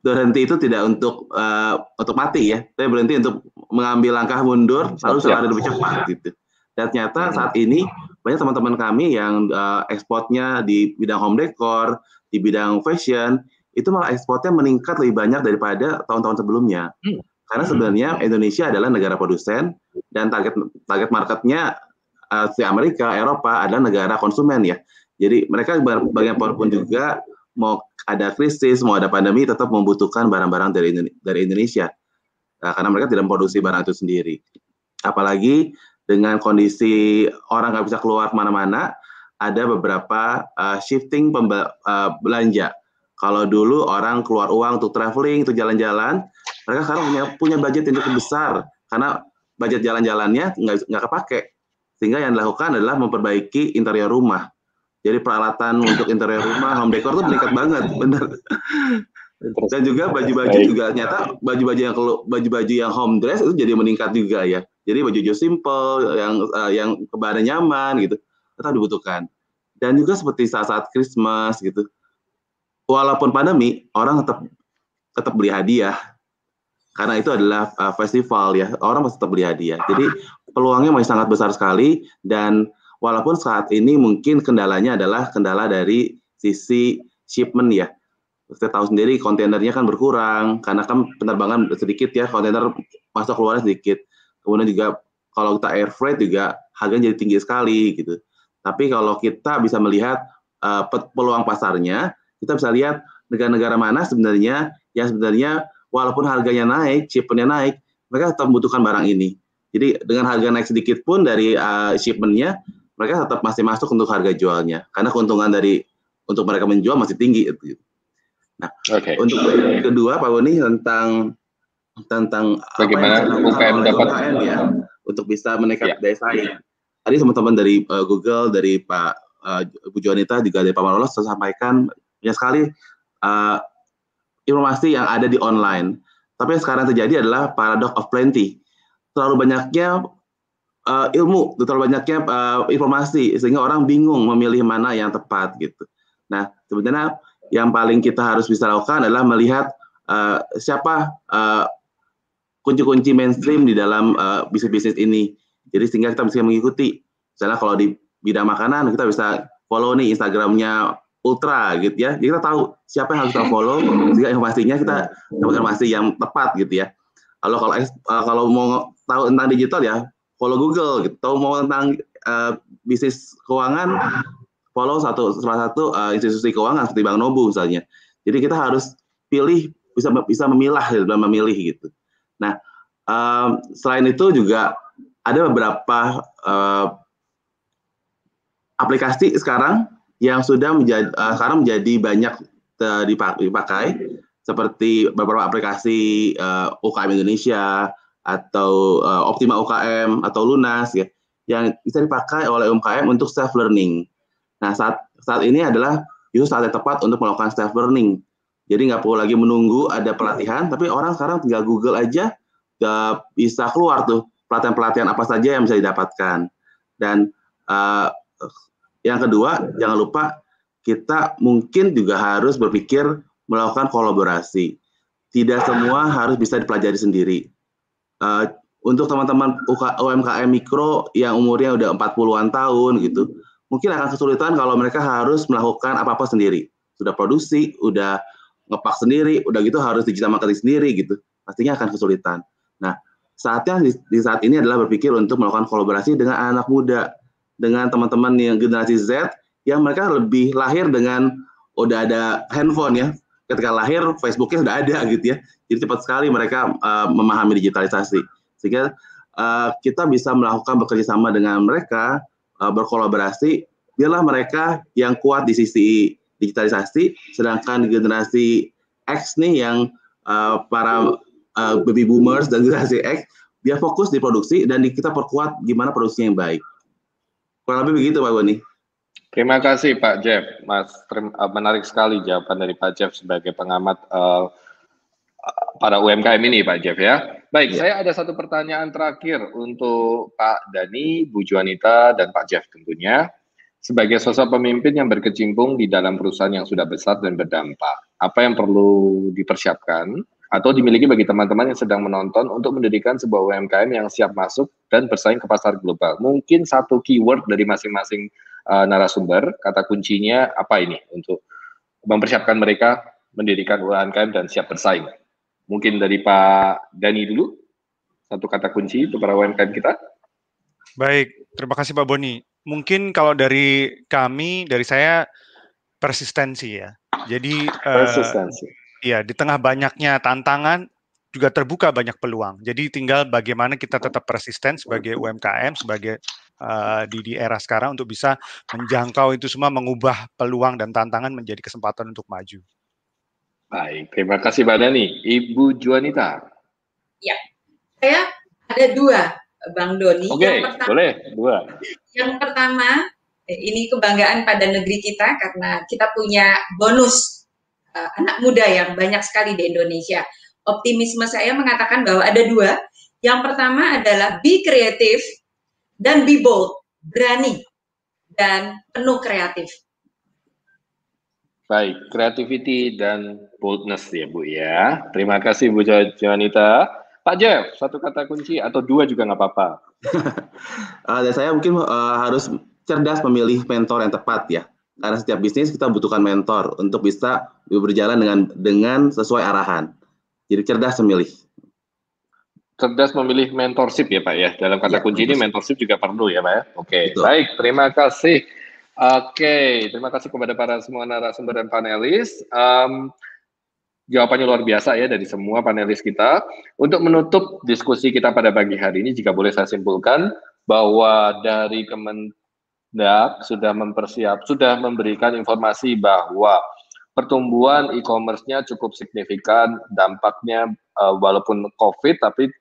berhenti itu tidak untuk mati ya, tapi berhenti untuk mengambil langkah mundur, lalu selalu lebih cepat gitu. Dan ternyata saat ini banyak teman-teman kami yang ekspornya di bidang home decor, di bidang fashion, itu malah ekspornya meningkat lebih banyak daripada tahun-tahun sebelumnya. Karena sebenarnya Indonesia adalah negara produsen dan target marketnya di Amerika, Eropa adalah negara konsumen ya. Jadi mereka bagaimanapun juga mau ada krisis, mau ada pandemi, tetap membutuhkan barang-barang dari Indonesia. Karena mereka tidak memproduksi barang itu sendiri. Apalagi dengan kondisi orang nggak bisa keluar kemana-mana, ada beberapa shifting belanja. Kalau dulu orang keluar uang untuk traveling, untuk jalan-jalan, mereka sekarang punya budget yang cukup besar. Karena budget jalan-jalannya nggak kepake. Sehingga yang dilakukan adalah memperbaiki interior rumah. Jadi peralatan untuk interior rumah, home decor itu meningkat banget, benar. Dan juga baju-baju juga ternyata baju-baju yang home dress itu jadi meningkat juga ya. Jadi baju simple yang kebahan nyaman gitu tetap dibutuhkan. Dan juga seperti saat-saat Christmas gitu. Walaupun pandemi, orang tetap beli hadiah. Karena itu adalah festival ya, orang masih tetap beli hadiah. Jadi peluangnya masih sangat besar sekali, dan walaupun saat ini mungkin kendalanya adalah kendala dari sisi shipment ya. Kita tahu sendiri kontainernya kan berkurang, karena kan penerbangan sedikit ya, kontainer masuk keluarnya sedikit. Kemudian juga kalau kita air freight juga harganya jadi tinggi sekali gitu. Tapi kalau kita bisa melihat peluang pasarnya, kita bisa lihat negara-negara mana sebenarnya yang sebenarnya walaupun harganya naik, shipmentnya naik, mereka tetap membutuhkan barang ini. Jadi dengan harga naik sedikit pun dari shipmentnya, mereka tetap masih masuk untuk harga jualnya, karena keuntungan untuk mereka menjual masih tinggi. Nah, untuk yang kedua Pak Boni tentang bagaimana UMKM dapat ya, untuk bisa meningkat daya saing. Tadi teman-teman dari Google, dari Pak Bu Juanita, juga dari Pak Marolok sudah sampaikan banyak sekali informasi yang ada di online. Tapi yang sekarang terjadi adalah paradox of plenty. Terlalu banyaknya ilmu, terlalu banyaknya informasi, sehingga orang bingung memilih mana yang tepat gitu. Nah, sebenarnya yang paling kita harus bisa lakukan adalah melihat siapa kunci-kunci mainstream di dalam bisnis-bisnis ini. Jadi sehingga kita bisa mengikuti. Misalnya kalau di bidang makanan, kita bisa follow nih Instagramnya Ultra gitu ya. Jadi kita tahu siapa yang harus kita follow, sehingga informasinya kita dapat informasi yang tepat gitu ya. Kalau mau tahu tentang digital ya follow Google gitu. Tahu mau tentang bisnis keuangan, follow salah satu institusi keuangan seperti Bank Nobu misalnya. Jadi kita harus pilih, bisa memilah gitu, dalam memilih gitu. Nah, selain itu juga ada beberapa aplikasi sekarang yang sudah menjadi banyak dipakai, seperti beberapa aplikasi UKM Indonesia atau Optima UKM atau Lunas ya, yang bisa dipakai oleh UMKM untuk self learning. Nah, saat ini adalah justru saat yang tepat untuk melakukan self learning. Jadi nggak perlu lagi menunggu ada pelatihan, tapi orang sekarang tinggal Google aja, bisa keluar tuh pelatihan-pelatihan apa saja yang bisa didapatkan. Dan yang kedua, jangan lupa kita mungkin juga harus berpikir melakukan kolaborasi. Tidak semua harus bisa dipelajari sendiri. Untuk teman-teman UMKM mikro yang umurnya udah 40-an tahun gitu, mungkin akan kesulitan kalau mereka harus melakukan apa-apa sendiri. Sudah produksi, udah ngepak sendiri, udah gitu harus digital marketing sendiri gitu. Pastinya akan kesulitan. Nah, saatnya di saat ini adalah berpikir untuk melakukan kolaborasi dengan anak muda, dengan teman-teman yang generasi Z, yang mereka lebih lahir dengan udah ada handphone ya. Ketika lahir, Facebooknya sudah ada gitu ya. Jadi cepat sekali mereka memahami digitalisasi. Sehingga kita bisa melakukan bekerja sama dengan mereka, berkolaborasi, biarlah mereka yang kuat di sisi digitalisasi, sedangkan generasi X nih yang para baby boomers dan generasi X, biar fokus di produksi dan kita perkuat gimana produksinya yang baik. Kurang lebih begitu Pak Boni. Terima kasih Pak Jeff, menarik sekali jawaban dari Pak Jeff sebagai pengamat para UMKM ini Pak Jeff ya. Baik, saya ada satu pertanyaan terakhir untuk Pak Dani, Bu Juanita, dan Pak Jeff tentunya. Sebagai sosok pemimpin yang berkecimpung di dalam perusahaan yang sudah besar dan berdampak, apa yang perlu dipersiapkan atau dimiliki bagi teman-teman yang sedang menonton untuk mendirikan sebuah UMKM yang siap masuk dan bersaing ke pasar global? Mungkin satu keyword dari masing-masing narasumber, kata kuncinya apa ini untuk mempersiapkan mereka mendirikan UMKM dan siap bersaing? Mungkin dari Pak Dani dulu, satu kata kunci untuk para UMKM kita. Baik, terima kasih Pak Boni. Mungkin kalau dari saya persistensi ya. Jadi persistensi. Ya, di tengah banyaknya tantangan juga terbuka banyak peluang. Jadi tinggal bagaimana kita tetap persisten sebagai UMKM, sebagai di era sekarang untuk bisa menjangkau itu semua, mengubah peluang dan tantangan menjadi kesempatan untuk maju. Baik, terima kasih Pak Dani. Ibu Juanita. Ya, saya ada dua, Bang Doni. Oke, boleh dua. Yang pertama, ini kebanggaan pada negeri kita karena kita punya bonus anak muda yang banyak sekali di Indonesia. Optimisme saya mengatakan bahwa ada dua. Yang pertama adalah be creative dan be bold, berani dan penuh kreatif. Baik, creativity dan boldness ya Bu ya. Terima kasih Bu Juanita. Pak Jeff, satu kata kunci atau dua juga nggak apa-apa. Dan saya mungkin harus cerdas memilih mentor yang tepat ya. Karena setiap bisnis kita butuhkan mentor untuk bisa berjalan dengan sesuai arahan. Jadi cerdas memilih. Cerdas memilih mentorship ya Pak ya. Dalam kata kunci ini mentorship juga perlu ya Pak ya. Oke, baik. Terima kasih. Oke, terima kasih kepada para semua narasumber dan panelis. Jawabannya luar biasa ya dari semua panelis kita. Untuk menutup diskusi kita pada pagi hari ini, jika boleh saya simpulkan bahwa dari Kemendak sudah memberikan informasi bahwa pertumbuhan e-commerce-nya cukup signifikan, dampaknya walaupun COVID, tapi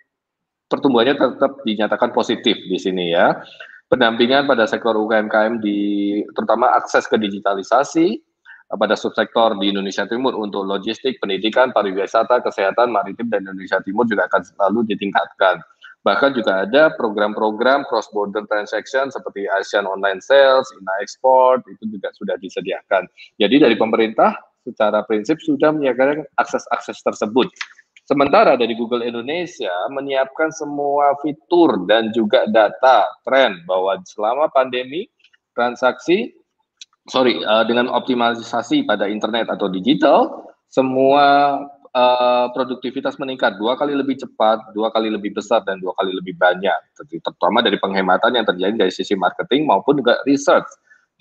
pertumbuhannya tetap dinyatakan positif di sini ya. Pendampingan pada sektor UMKM terutama akses ke digitalisasi pada subsektor di Indonesia Timur untuk logistik, pendidikan, pariwisata, kesehatan, maritim, dan Indonesia Timur juga akan selalu ditingkatkan. Bahkan juga ada program-program cross-border transaction seperti Asian Online Sales, INA Export, itu juga sudah disediakan. Jadi dari pemerintah secara prinsip sudah menyediakan akses-akses tersebut. Sementara dari Google Indonesia menyiapkan semua fitur dan juga data tren bahwa selama pandemi transaksi dengan optimalisasi pada internet atau digital, semua produktivitas meningkat 2 kali lebih cepat, 2 kali lebih besar, dan 2 kali lebih banyak. Terutama dari penghematan yang terjadi dari sisi marketing maupun juga research.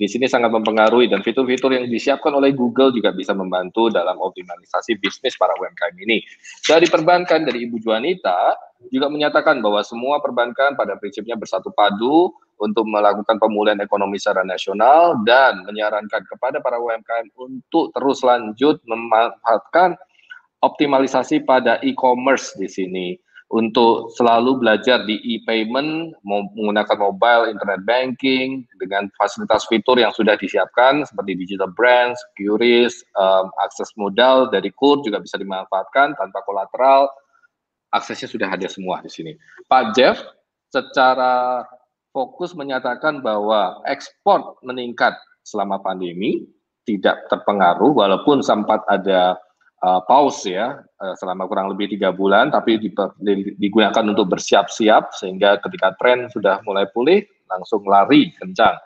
Di sini sangat mempengaruhi, dan fitur-fitur yang disiapkan oleh Google juga bisa membantu dalam optimalisasi bisnis para UMKM ini. Dari perbankan, dari Ibu Juanita juga menyatakan bahwa semua perbankan pada prinsipnya bersatu padu untuk melakukan pemulihan ekonomi secara nasional dan menyarankan kepada para UMKM untuk terus lanjut memanfaatkan optimalisasi pada e-commerce di sini untuk selalu belajar di e-payment, menggunakan mobile, internet banking dengan fasilitas fitur yang sudah disiapkan seperti digital branch, QRIS, akses modal dari KUR juga bisa dimanfaatkan tanpa kolateral, aksesnya sudah ada semua di sini. Pak Jeff secara fokus menyatakan bahwa ekspor meningkat selama pandemi, tidak terpengaruh walaupun sempat ada pause ya selama kurang lebih 3 bulan, tapi digunakan untuk bersiap-siap sehingga ketika tren sudah mulai pulih langsung lari kencang.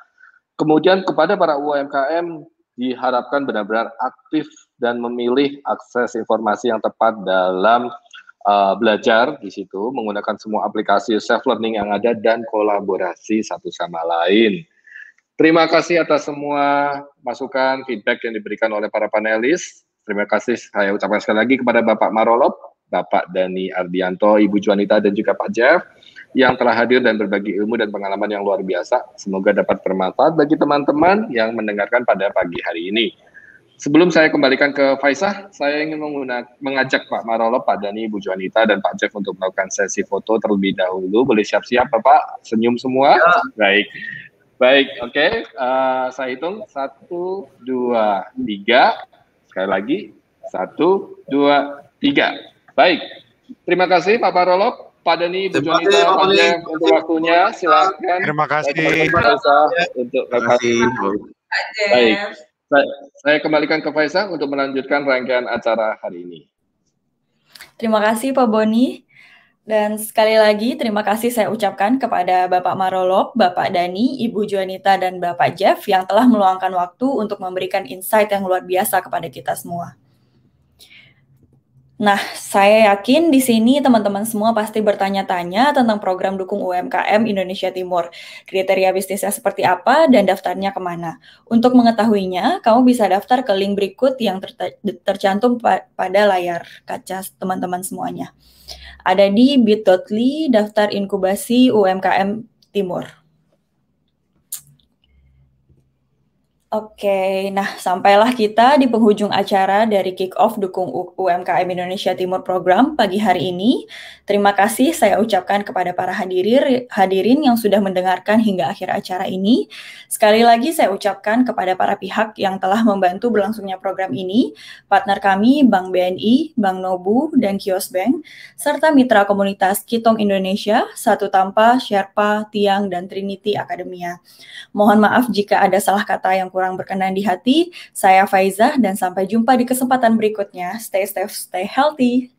Kemudian kepada para UMKM diharapkan benar-benar aktif dan memilih akses informasi yang tepat dalam belajar di situ menggunakan semua aplikasi self learning yang ada dan kolaborasi satu sama lain. Terima kasih atas semua masukan, feedback yang diberikan oleh para panelis. Terima kasih saya ucapkan sekali lagi kepada Bapak Marolop, Bapak Dani Ardianto, Ibu Juanita, dan juga Pak Jeff yang telah hadir dan berbagi ilmu dan pengalaman yang luar biasa. Semoga dapat bermanfaat bagi teman-teman yang mendengarkan pada pagi hari ini. Sebelum saya kembalikan ke Faisah, saya ingin mengajak Pak Marolop, Pak Dani, Ibu Juanita, dan Pak Jeff untuk melakukan sesi foto terlebih dahulu. Boleh siap-siap Bapak? Senyum semua? Ya. Baik, oke. Saya hitung 1, 2, 3. Sekali lagi, 1, 2, 3. Baik, terima kasih Pak Marolop, Pak Dani, Bu Juanita, Pak Jeff untuk waktunya. Silakan. Terima kasih. Untuk baik, saya kembalikan ke Faisah untuk melanjutkan rangkaian acara hari ini. Terima kasih Pak Boni. Dan sekali lagi terima kasih saya ucapkan kepada Bapak Marolop, Bapak Dani, Ibu Juanita, dan Bapak Jeff yang telah meluangkan waktu untuk memberikan insight yang luar biasa kepada kita semua. Nah, saya yakin di sini teman-teman semua pasti bertanya-tanya tentang program dukung UMKM Indonesia Timur. Kriteria bisnisnya seperti apa dan daftarnya kemana. Untuk mengetahuinya, kamu bisa daftar ke link berikut yang tercantum pada layar kaca teman-teman semuanya. Ada di bit.ly daftar inkubasi UMKM Timur. Oke, nah sampailah kita di penghujung acara dari kick-off dukung UMKM Indonesia Timur program pagi hari ini. Terima kasih saya ucapkan kepada para hadirin yang sudah mendengarkan hingga akhir acara ini. Sekali lagi saya ucapkan kepada para pihak yang telah membantu berlangsungnya program ini, partner kami Bank BNI, Bank Nobu, dan Kios Bank, serta mitra komunitas Kitong Indonesia, Satu Tampa, Sherpa, Tiang, dan Trinity Academia. Mohon maaf jika ada salah kata yang kurang berkenan di hati. Saya Faizah dan sampai jumpa di kesempatan berikutnya. Stay safe, stay healthy.